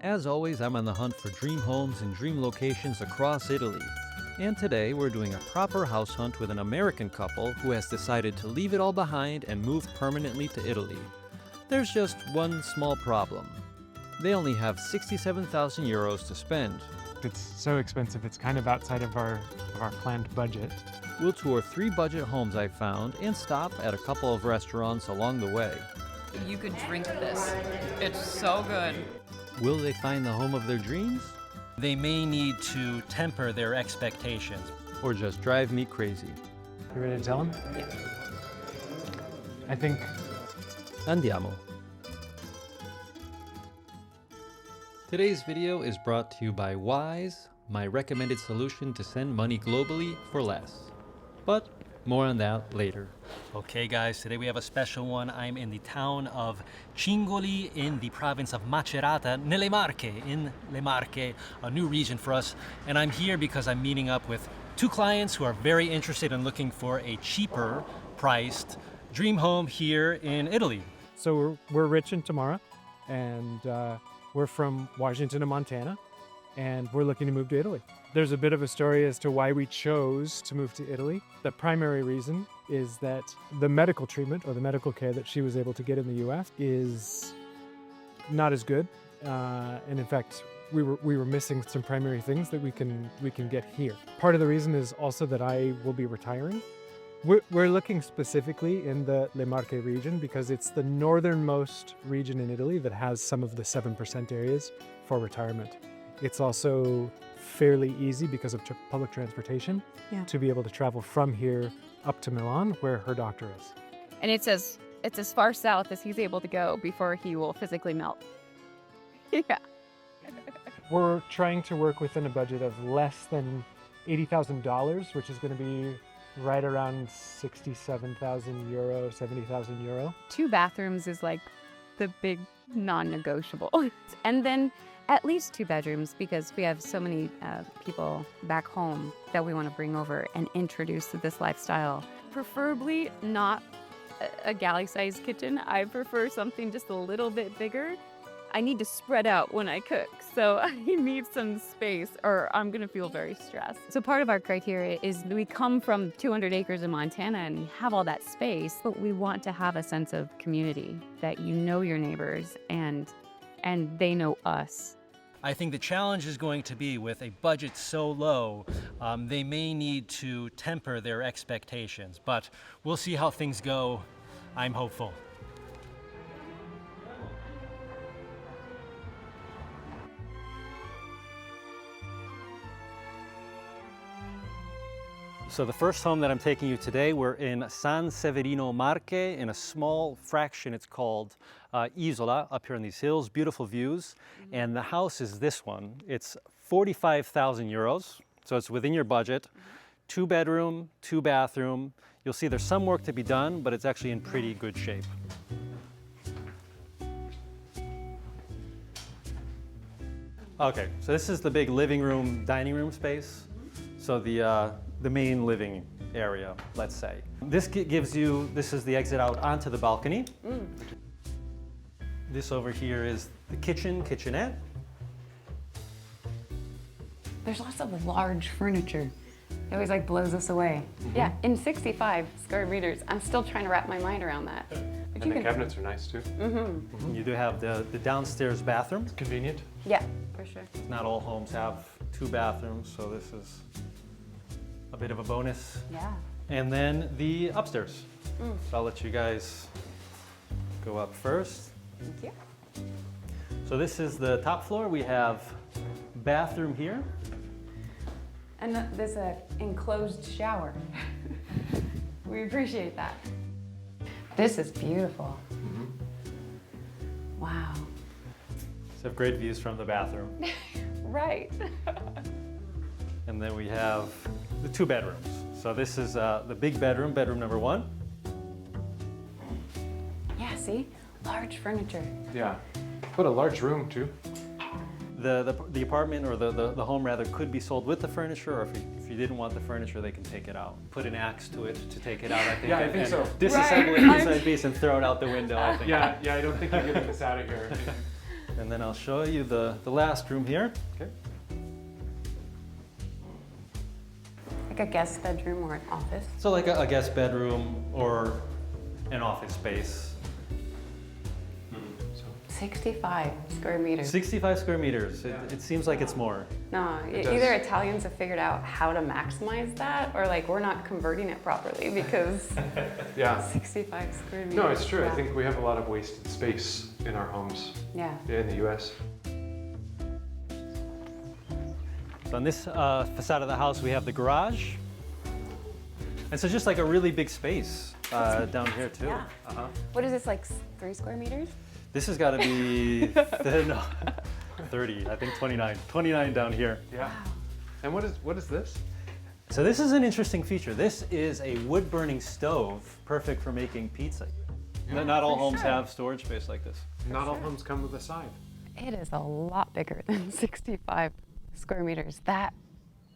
As always, I'm on the hunt for dream homes and dream locations across Italy. And today we're doing a proper house hunt with an American couple who has decided to leave it all behind and move permanently to Italy. There's just one small problem. They only have 67,000 euros to spend. It's so expensive, it's kind of outside of our planned budget. We'll tour 3 budget homes I found and stop at a couple of restaurants along the way. You could drink this. It's so good. Will they find the home of their dreams? They may need to temper their expectations. Or just drive me crazy? You ready to tell them? Yeah. I think Andiamo. Today's video is brought to you by Wise, my recommended solution to send money globally for less. But more on that later. Okay guys, today we have a special one. I'm in the town of Cingoli in the province of Macerata, nelle Marche, in Le Marche, a new region for us. And I'm here because I'm meeting up with 2 clients who are very interested in looking for a cheaper priced dream home here in Italy. so. We're Rich and Tamara, and we're from Washington and Montana, and we're looking to move to Italy. There's a bit of a story as to why we chose to move to Italy. The primary reason is that the medical treatment or the medical care that she was able to get in the US is not as good. And in fact, we were missing some primary things that we can get here. Part of the reason is also that I will be retiring. We're looking specifically in the Le Marche region because it's the northernmost region in Italy that has some of the 7% areas for retirement. It's also fairly easy because of public transportation to be able to travel from here up to Milan, where her doctor is. And it's as far south as he's able to go before he will physically melt. Yeah. We're trying to work within a budget of less than $80,000, which is going to be right around 67,000 euro, 70,000 euro. 2 bathrooms is like the big non-negotiable. And then at least 2 bedrooms because we have so many people back home that we want to bring over and introduce to this lifestyle. Preferably not a galley-sized kitchen. I prefer something just a little bit bigger. I need to spread out when I cook, so I need some space or I'm gonna feel very stressed. So part of our criteria is we come from 200 acres in Montana and we have all that space, but we want to have a sense of community, that you know your neighbors and they know us. I think the challenge is going to be with a budget so low, they may need to temper their expectations, but we'll see how things go. I'm hopeful. So the first home that I'm taking you today, we're in San Severino Marche in a small fraction. It's called Isola, up here in these hills, beautiful views. And the house is this one. It's 45,000 euros, so it's within your budget. 2 bedroom, 2 bathroom. You'll see there's some work to be done, but it's actually in pretty good shape. Okay, so this is the big living room, dining room space. So the main living area, let's say. This is the exit out onto the balcony. This over here is the kitchenette. There's lots of large furniture. It always like blows us away. Yeah, in 65 square meters, I'm still trying to wrap my mind around that. But And the cabinets are nice too. You do have the downstairs bathroom. It's convenient. Yeah, for sure. Not all homes have 2 bathrooms, so this is a bit of a bonus. Yeah. And then the upstairs. So I'll let you guys go up first. Thank you. So this is the top floor. We have bathroom here. And there's an enclosed shower. We appreciate that. This is beautiful. Wow. So have great views from the bathroom. Right. And then we have the 2 bedrooms. So this is the big bedroom, bedroom number 1. Yeah, see? Large furniture. Yeah. What a large room too. The apartment or the home rather could be sold with the furniture, or if you didn't want the furniture, they can take it out. Put an axe to it to take it out, I think. Yeah, I think so. Disassemble it inside piece and throw it out the window, I think. Yeah, I don't think you're getting this out of here. And then I'll show you the last room here. Okay. Like a guest bedroom or an office. So like a guest bedroom or an office space. 65 square meters. 65 square meters. It seems like it's more. No, does. either Italians have figured out how to maximize that, or like we're not converting it properly because Yeah. 65 square meters. No, it's true. I Yeah. think we have a lot of wasted space in our homes Yeah. in the US. So on this facade of the house, we have the garage. And so just like a really big space down here too. Yeah. What is this, like 3 square meters? This has got to be no, 30, I think 29. 29 down here. Yeah. And what is this? So this is an interesting feature. This is a wood-burning stove, perfect for making pizza. Not all homes have storage space like this. Not all homes come with a side. It is a lot bigger than 65 square meters. That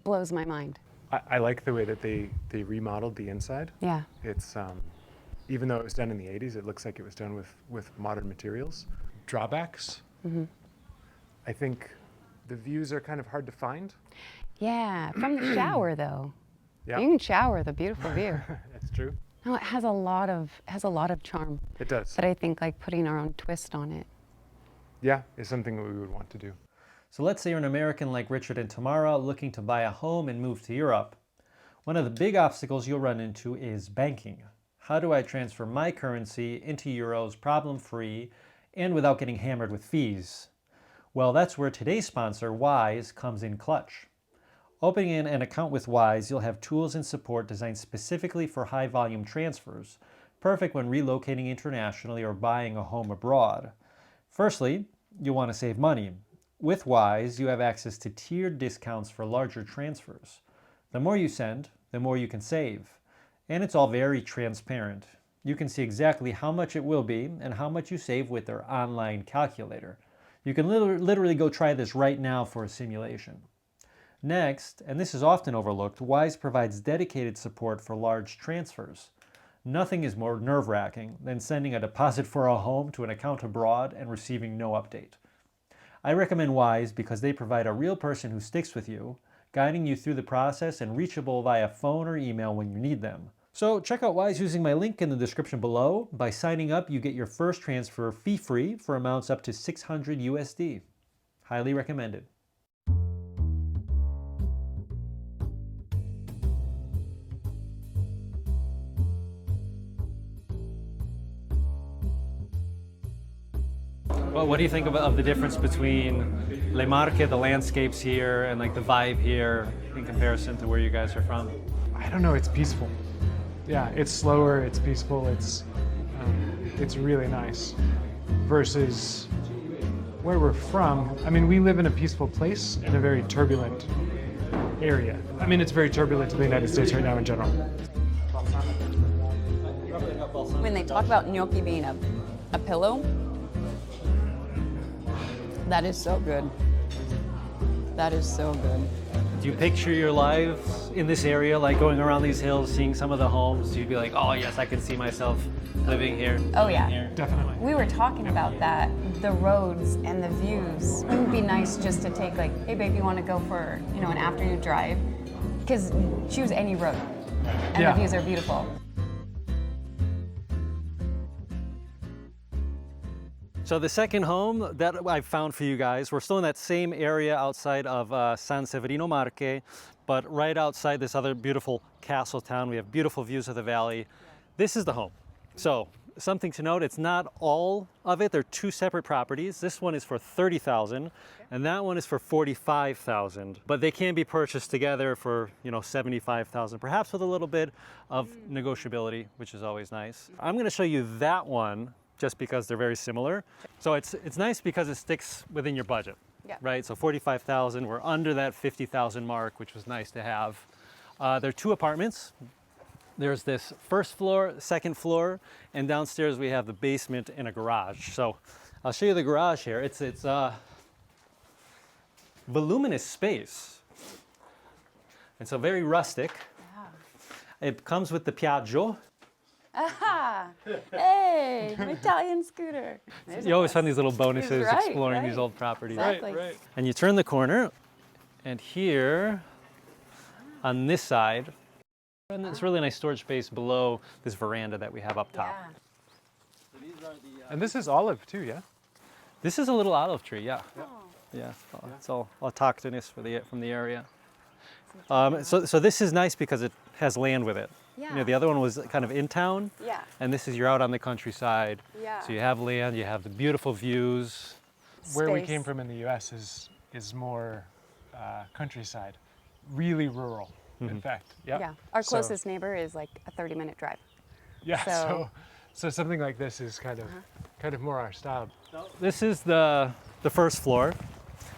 blows my mind. I like the way that they remodeled the inside. Yeah. It's even though it was done in the 80s, it looks like it was done with modern materials. Drawbacks. I think the views are kind of hard to find. Yeah, from the shower though. Yeah, You can shower with a beautiful view. that's true. No, it has a lot of charm. It does. But I think like putting our own twist on it. Yeah, is something that we would want to do. So let's say you're an American like Richard and Tamara looking to buy a home and move to Europe. One of the big obstacles you'll run into is banking. How do I transfer my currency into euros problem-free and without getting hammered with fees? Well, that's where today's sponsor, Wise, comes in clutch. Opening an account with Wise, you'll have tools and support designed specifically for high-volume transfers, perfect when relocating internationally or buying a home abroad. Firstly, you'll want to save money. With Wise, you have access to tiered discounts for larger transfers. The more you send, the more you can save. And it's all very transparent. You can see exactly how much it will be and how much you save with their online calculator. You can literally go try this right now for a simulation. Next, and this is often overlooked, Wise provides dedicated support for large transfers. Nothing is more nerve-wracking than sending a deposit for a home to an account abroad and receiving no update. I recommend Wise because they provide a real person who sticks with you, guiding you through the process and reachable via phone or email when you need them. So check out Wise using my link in the description below. By signing up, you get your first transfer fee-free for amounts up to 600 USD. Highly recommended. Well, what do you think of the difference between Le Marche, the landscapes here, and like the vibe here in comparison to where you guys are from? I don't know. It's peaceful. Yeah, it's slower. It's peaceful. It's really nice. Versus where we're from. I mean, we live in a peaceful place in a very turbulent area. I mean, it's very turbulent in the United States right now in general. When they talk about gnocchi being a pillow, that is so good. That is so good. Do you picture your lives in this area, like going around these hills, seeing some of the homes? You'd be like, oh yes, I can see myself living here. Oh yeah. Here. Definitely. We were talking about that, the roads and the views. Wouldn't it be nice just to take like, hey babe, you want to go for, an afternoon drive? Because choose any road, and Yeah. the views are beautiful. So the second home that I've found for you guys, we're still in that same area outside of San Severino Marche, but right outside this other beautiful castle town. We have beautiful views of the valley. This is the home. So something to note, it's not all of it. They're two separate properties. This one is for $30,000 and that one is for $45,000, but they can be purchased together for, $75,000, perhaps with a little bit of negotiability, which is always nice. I'm going to show you that one just because they're very similar. So it's nice because it sticks within your budget, right? So 45,000, we're under that 50,000 mark, which was nice to have. There are two apartments. There's this first floor, second floor, and downstairs we have the basement and a garage. So I'll show you the garage here. It's voluminous space. And so very rustic. Yeah. It comes with the Piaggio. Aha! Hey, my Italian scooter. There's You always a find these little bonuses right, exploring these right. old properties. Exactly. And you turn the corner, and here on this side, and it's really nice storage space below this veranda that we have up top. Yeah. And this is olive too, yeah? This is a little olive tree, yeah. Oh. Yeah, it's all autochthonous from the area. So this is nice because it has land with it. Yeah. You know, the other one was kind of in town, Yeah. and this is you're out on the countryside. Yeah. So you have land, you have the beautiful views. Where we Space. came from in the U.S. is more countryside, really rural. In fact, Yeah. Our So- closest neighbor is like a 30-minute drive. Yeah. So- So something like this is kind of more our style. This is the first floor.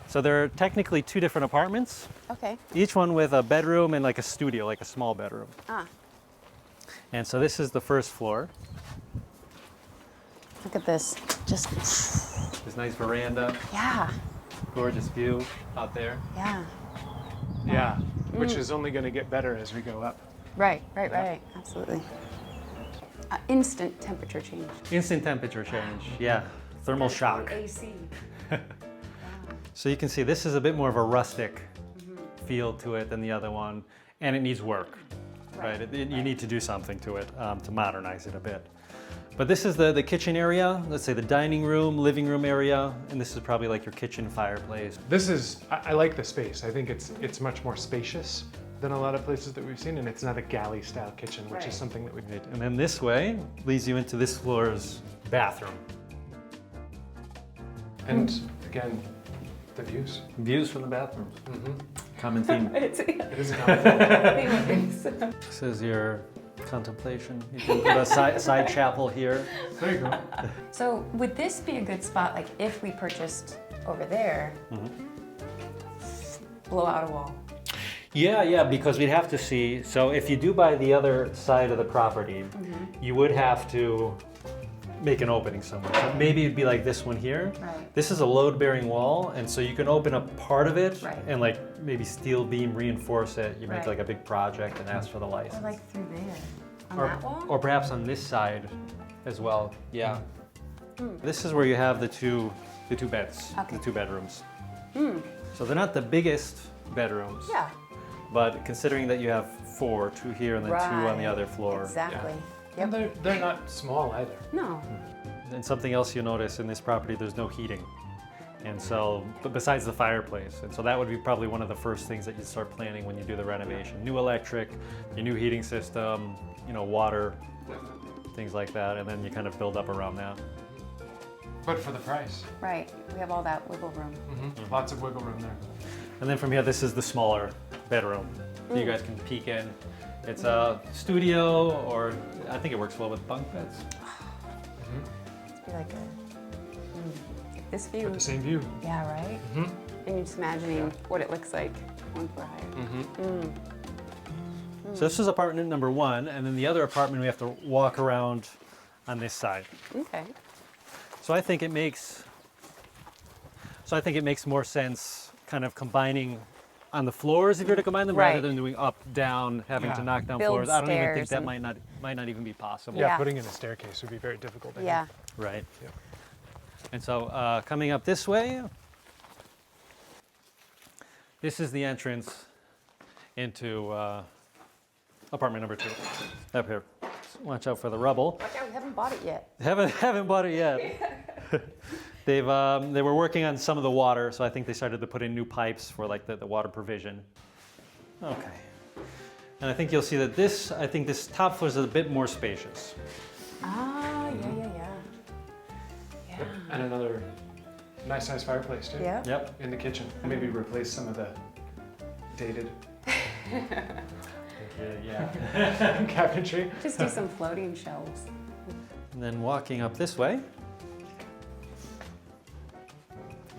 So there are technically two different apartments, Okay. each one with a bedroom and like a studio, like a small bedroom. Ah, And so this is the first floor. look at this. Just, This nice veranda, yeah. gorgeous view out there. Yeah. Yeah. Which is only going to get better as we go up. Right. Absolutely. Instant temperature change. Instant temperature change, yeah. Thermal shock. AC. So you can see this is a bit more of a rustic feel to it than the other one, and it needs work, right? You need to do something to it to modernize it a bit. But this is the kitchen area, let's say the dining room, living room area, and this is probably like your kitchen fireplace. This is, I like the space. I think it's much more spacious than a lot of places that we've seen, and it's not a galley style kitchen, which Right. is something that we made. And then this way leads you into this floor's bathroom. And again, the views. Views from the bathrooms. Common theme. It's, It is a common. This is your contemplation. You can put a side chapel here. There you go. So would this be a good spot, like if we purchased over there, blow out a wall? Yeah, because we'd have to see. So if you do buy the other side of the property, you would have to make an opening somewhere. So maybe it'd be like this one here. Right. This is a load-bearing wall, and so you can open up part of it Right. and like maybe steel beam reinforce it. You make Right. like a big project and ask for the Or license. like through there, on Or, that wall? or perhaps on this side as well. Yeah. This is where you have the two beds, Okay. the two bedrooms. So they're not the biggest bedrooms. Yeah. But considering that you have four, two here and then two on the other floor. Exactly. And Yep. they're not small either. No. And something else you'll notice in this property, there's no heating. And so, but besides the fireplace. And so that would be probably one of the first things that you start planning when you do the renovation. New electric, your new heating system, you know, water, things like that. And then you kind of build up around that. But for the price. Right. We have all that wiggle room. Lots of wiggle room there. And then from here, this is the smaller bedroom that you guys can peek in. It's a studio, or I think it works well with bunk beds. It'd be like this view. But the same view. Yeah, right? And you're just imagining what it looks like one floor higher. So this is apartment number one, and then the other apartment we have to walk around on this side. Okay. So I think it makes more sense kind of combining on the floors if you're to combine them rather Right. than doing up, down, having to Yeah. knock down Build floors. I don't even think stairs that and- might not even be possible. Yeah, Yeah. putting in a staircase would be very difficult. I think. Yeah. Right. Yeah. And so coming up this way, this is the entrance into apartment number two. Up here. Watch out for the rubble. Watch out, we haven't bought it yet. Haven't bought it yet. They were working on some of the water, so I think they started to put in new pipes for like the water provision. Okay. And I think you'll see that this top floor is a bit more spacious. Ah, yeah. Yep. And another nice sized fireplace too. Yeah. Yep. In the kitchen. Maybe replace some of the dated Yeah. cabinetry. Just do some floating shelves. And then walking up this way,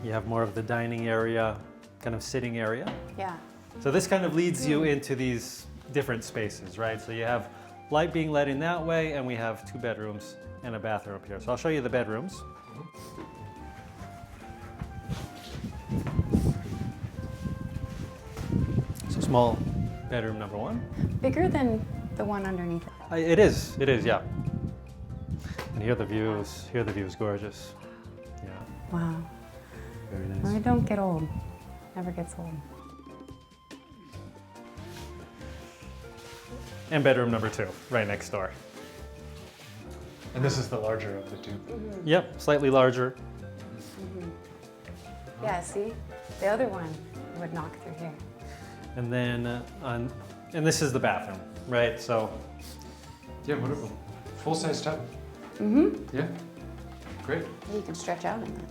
you have more of the dining area, kind of sitting area. Yeah. So this kind of leads you into these different spaces, right? So you have light being let in that way, and we have two bedrooms and a bathroom up here. So I'll show you the bedrooms. So small bedroom number one. Bigger than the one underneath. It is, yeah. And here the views. Here the view is gorgeous. Yeah. Wow. Very nice. Well, it don't get old. Never gets old. And bedroom number 2, right next door. And this is the larger of the two. Yep, slightly larger. Yeah, see? The other one would knock through here. And then and this is the bathroom, right? So Yeah, wonderful. Full-size tub. Yeah. Great. You can stretch out in that.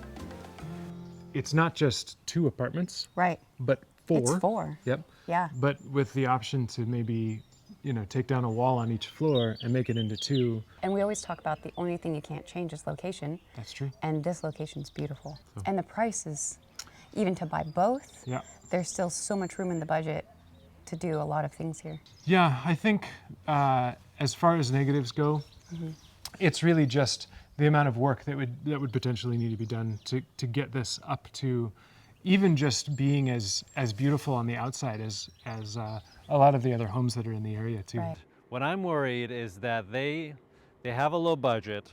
It's not just 2 apartments, Right. but 4. It's 4. Yep. Yeah. But with the option to maybe, take down a wall on each floor and make it into 2. And we always talk about the only thing you can't change is location. That's true. And this location's beautiful. And the price is, even to buy both, Yeah. there's still so much room in the budget to do a lot of things here. Yeah, I think as far as negatives go, it's really just the amount of work that would potentially need to be done to get this up to even just being as beautiful on the outside as a lot of the other homes that are in the area too. Right. what I'm worried is that they have a low budget.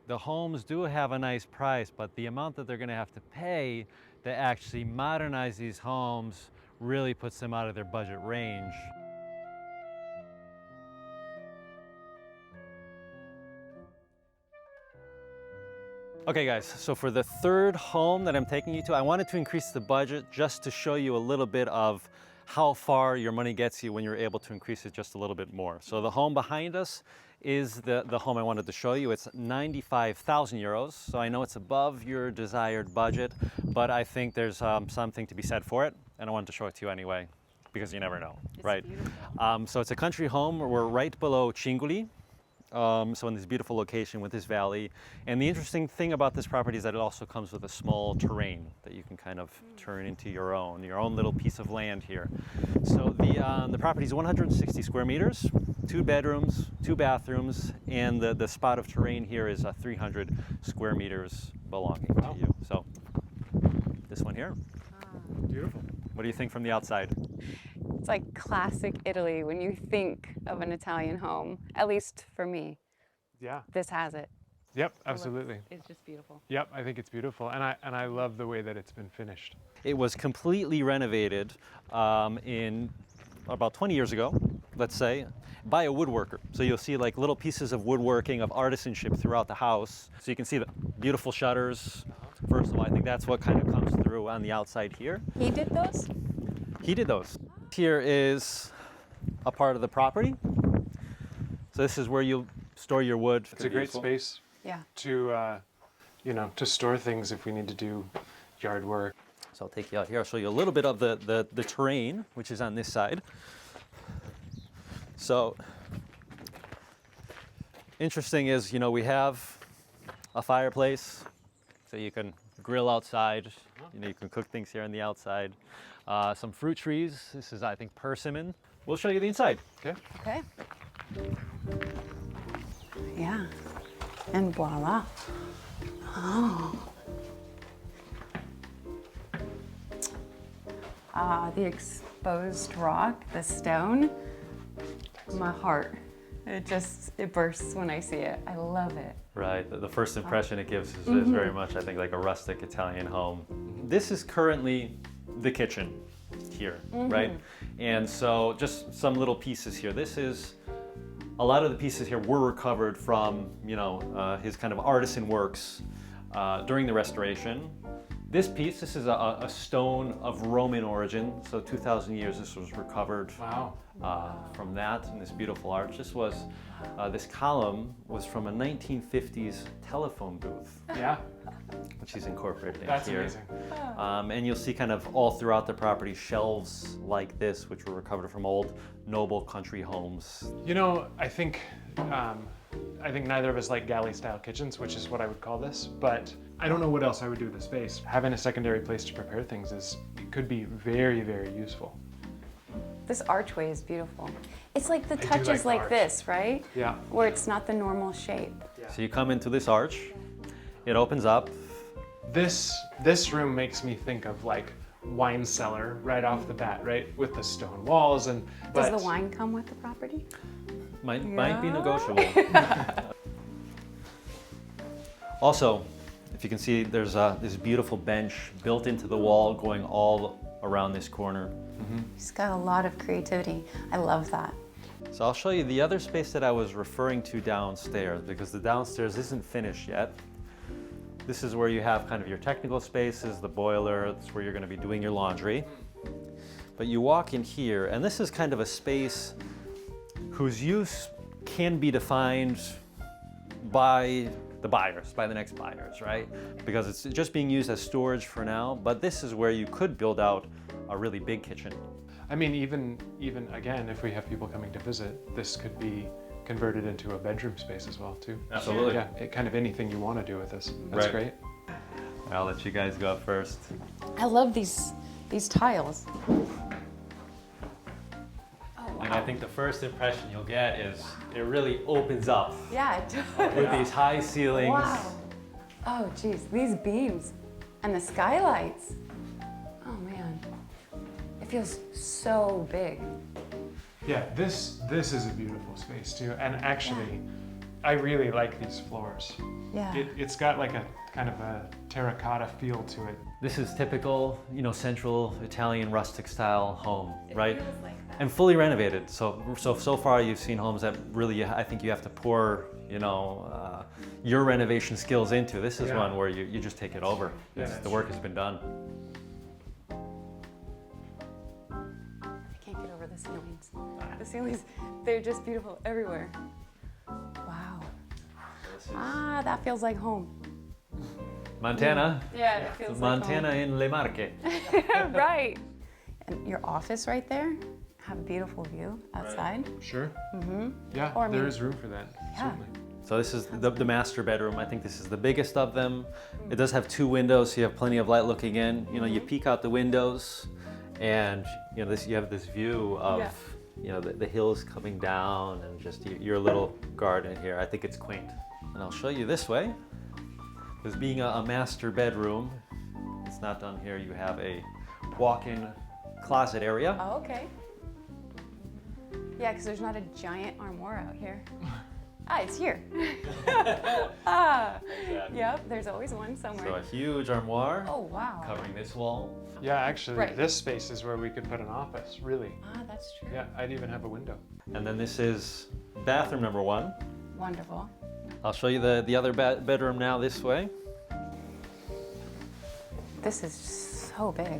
The homes do have a nice price, but the amount that they're going to have to pay to actually modernize these homes really puts them out of their budget range. Okay guys, so for the third home that I'm taking you to, I wanted to increase the budget just to show you a little bit of how far your money gets you when you're able to increase it just a little bit more. So the home behind us is the home I wanted to show you. It's 95,000 euros. So I know it's above your desired budget, but I think there's something to be said for it. And I wanted to show it to you anyway, because you never know, right? So it's a country home. We're right below Cingoli. So in this beautiful location with this valley. And the interesting thing about this property is that it also comes with a small terrain that you can kind of turn into your own little piece of land here. So the property is 160 square meters, 2 bedrooms, 2 bathrooms, and the spot of terrain here is 300 square meters belonging to you. So this one here. Beautiful. What do you think from the outside? It's like classic Italy when you think of an Italian home, at least for me. Yeah. This has it. Yep, absolutely. It's just beautiful. Yep, I think it's beautiful, and I love the way that it's been finished. It was completely renovated in about 20 years ago, let's say, by a woodworker. So you'll see like little pieces of woodworking, of artisanship throughout the house. So you can see the beautiful shutters. First of all, I think that's what kind of comes through on the outside here. He did those? He did those. Here is a part of the property. So this is where you store your wood. It's a great space Yeah. to, to store things if we need to do yard work. So I'll take you out here. I'll show you a little bit of the terrain, which is on this side. So interesting is, we have a fireplace, so you can grill outside. You can cook things here on the outside. Some fruit trees. This is, I think, persimmon. We'll show you the inside. Okay. Okay. Yeah. And voila. Oh. The exposed rock, the stone, my heart. It bursts when I see it. I love it. Right. The first impression it gives is very much, I think, like a rustic Italian home. This is currently the kitchen here, right? And so just some little pieces here. A lot of the pieces here were recovered from, his kind of artisan works during the restoration. This is a stone of Roman origin. So 2,000 years this was recovered. Wow. From that and this beautiful arch. This column was from a 1950s telephone booth. Yeah. Which he's incorporated in That's here. amazing. And you'll see kind of all throughout the property shelves like this, which were recovered from old noble country homes. I think neither of us like galley-style kitchens, which is what I would call this, but I don't know what else I would do with the space. Having a secondary place to prepare things could be very, very useful. This archway is beautiful. It's like the do touches like the like arch. this, right? Yeah. Where it's not the normal shape. So you come into this arch, it opens up. This room makes me think of like wine cellar right off the bat, right? With the stone walls Does the wine come with the property? Might be negotiable. Also, if you can see, there's this beautiful bench built into the wall going all around this corner. He's got a lot of creativity. I love that. So I'll show you the other space that I was referring to downstairs, because the downstairs isn't finished yet. This is where you have kind of your technical spaces, the boiler, that's where you're going to be doing your laundry. But you walk in here, and this is kind of a space whose use can be defined by the buyers, by the next buyers, right? Because it's just being used as storage for now, but this is where you could build out a really big kitchen. I mean, even again, if we have people coming to visit, this could be converted into a bedroom space as well, too. Absolutely. Yeah, kind of anything you want to do with this. That's Right. great. I'll let you guys go first. I love these tiles. And I think the first impression you'll get is it really opens up Yeah, it does. with these high ceilings. Wow. Oh, geez, these beams and the skylights. Oh man, it feels so big. Yeah, this is a beautiful space too. And actually, I really like these floors. Yeah. It's got like a kind of a terracotta feel to it. This is typical, central Italian rustic style home, right? And fully renovated. So far you've seen homes that really, I think you have to pour, your renovation skills into. This is Yeah. one where you just take it over. Yeah, The that's work has been done. I can't get over the ceilings. The ceilings, they're just beautiful everywhere. Wow. Ah, that feels like home. Montana. Yeah, it feels Montana in Le Marche. Right. And your office right there, have a beautiful view outside. Sure. Mm-hmm. Yeah, Or, I there mean- is room for that, Yeah. certainly. So this is the master bedroom. I think this is the biggest of them. It does have 2 windows, so you have plenty of light looking in. You peek out the windows, and you have this view of the hills coming down, and just your little garden here. I think it's quaint. And I'll show you this way. Because being a master bedroom, it's not done here. You have a walk-in closet area. Oh, okay. Yeah, because there's not a giant armoire out here. Ah, it's here. Yep, there's always one So somewhere. a huge armoire Oh, wow. covering this wall. Yeah, actually, Right. this space is where we could put an office, really. Ah, that's true. Yeah, I'd even have a window. And then this is bathroom number 1. Wonderful. I'll show you the other bedroom now this way. This is so big.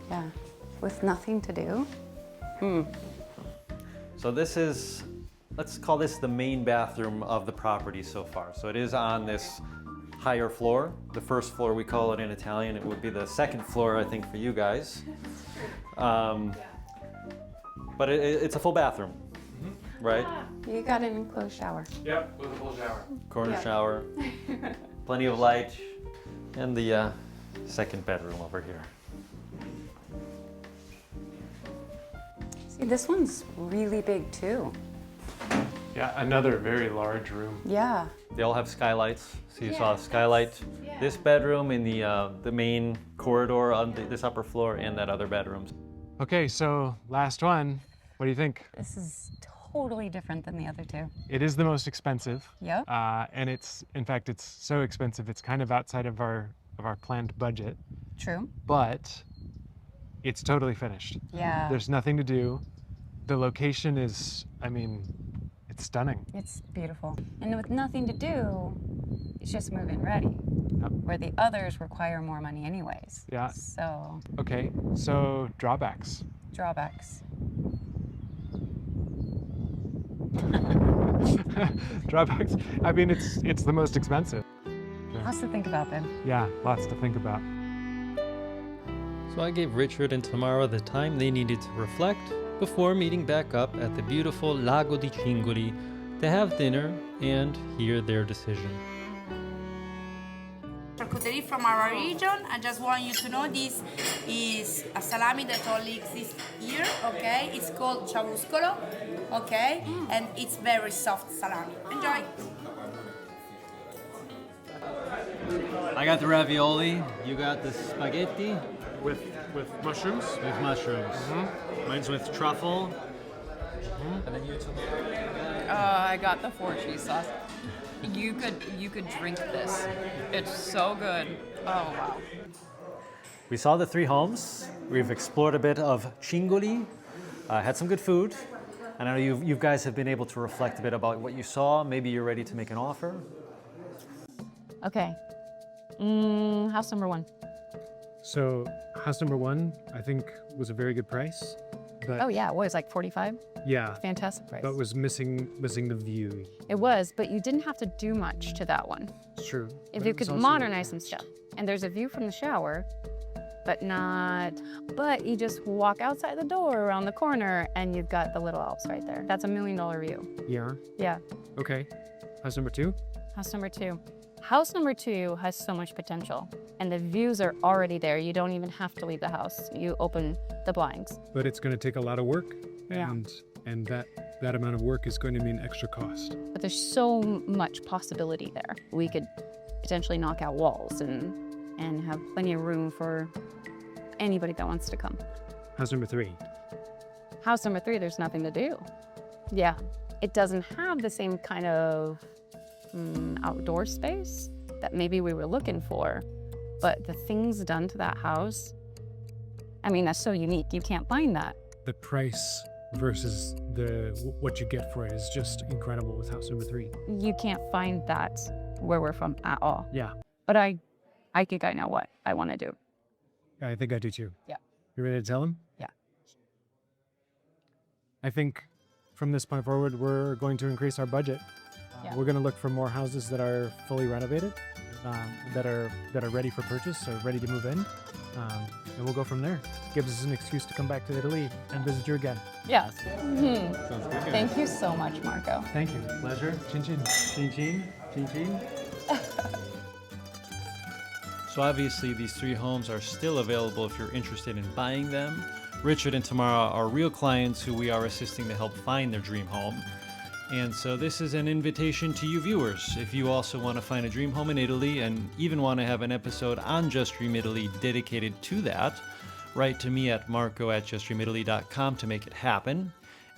Yeah, with nothing to do. So this is, let's call this the main bathroom of the property so far. So it is on this higher floor. The first floor, we call it in Italian. It would be the second floor, I think, for you guys. But it's a full bathroom, right? You got an enclosed shower. Yep, with a full shower. Corner Yeah. shower, plenty of light, and the second bedroom over here. See, this one's really big too. Yeah, another very large room. Yeah. They all have skylights. So you Yeah, saw a skylight. yeah. This bedroom in the main corridor on this upper floor, and that other bedroom. Okay, so last one. What do you think? This is totally different than the other two. It is the most expensive. Yep. And in fact, it's so expensive, it's kind of outside of our planned budget, True. but it's totally finished. Yeah. There's nothing to do. The location is, it's stunning. It's beautiful. And with nothing to do, it's just move-in ready. Yep. Where the others require more money anyways. Yeah. So, Okay, so drawbacks. drawbacks. Drawbacks. It's the most expensive. Lots to think about then. Yeah, lots to think about. So I gave Richard and Tamara the time they needed to reflect before meeting back up at the beautiful Lago di Cingoli to have dinner and hear their decision. Charcuterie from our region. I just want you to know this is a salami that only exists here, okay? It's called ciauscolo, okay? And it's very soft salami. Enjoy! I got the ravioli. You got the spaghetti With mushrooms? with mushrooms. Mine's with truffle. I got the 4 cheese sauce. You could drink this. It's so good. Oh wow. We saw the 3 homes. We've explored a bit of Cingoli, had some good food. And I know you guys have been able to reflect a bit about what you saw. Maybe you're ready to make an offer. Okay. House number 1. So house number 1, I think, was a very good price. But Oh yeah, what was it, like 45? yeah, Fantastic price. but was missing the view. It was, but you didn't have to do much to that one. It's true. If But you it was could also- modernize some stuff. And there's a view from the shower, but you just walk outside the door around the corner and you've got the little Alps right there. That's $1 million view. Yeah. Yeah. Okay. House number 2. House number 2. House number 2 has so much potential and the views are already there. You don't even have to leave the house. You open the blinds. But it's going to take a lot of work, Yeah. and that amount of work is going to mean extra cost. But there's so much possibility there. We could potentially knock out walls and have plenty of room for anybody that wants to come. House number 3. House number 3, there's nothing to do. Yeah, it doesn't have the same kind of outdoor space that maybe we were looking for, but the things done to that house, I mean, that's so unique. You can't find that. The price versus what you get for it is just incredible with house number 3. You can't find that where we're from at all. Yeah, But I think I know what I want to do. I think I do too. Yeah. You ready to tell him? Yeah. I think from this point forward, we're going to increase our budget. Yeah. We're going to look for more houses that are fully renovated, that are ready for purchase or ready to move in, and we'll go from there. Gives us an excuse to come back to Italy and visit you again. Yes. Thank you so much, Marco. Thank you. Pleasure. Chin chin. Chin chin. Chin chin. So obviously these 3 homes are still available if you're interested in buying them. Richard and Tamara are real clients who we are assisting to help find their dream home. And so this is an invitation to you viewers. If you also want to find a dream home in Italy and even want to have an episode on Just Dream Italy dedicated to that, write to me at marco@justdreamitaly.com to make it happen.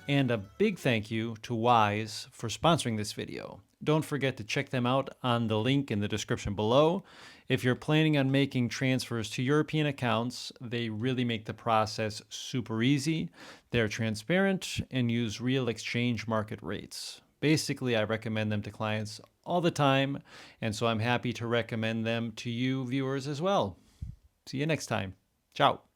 And a big thank you to Wise for sponsoring this video. Don't forget to check them out on the link in the description below. If you're planning on making transfers to European accounts, they really make the process super easy. They're transparent and use real exchange market rates. Basically, I recommend them to clients all the time, and so I'm happy to recommend them to you viewers as well. See you next time. Ciao.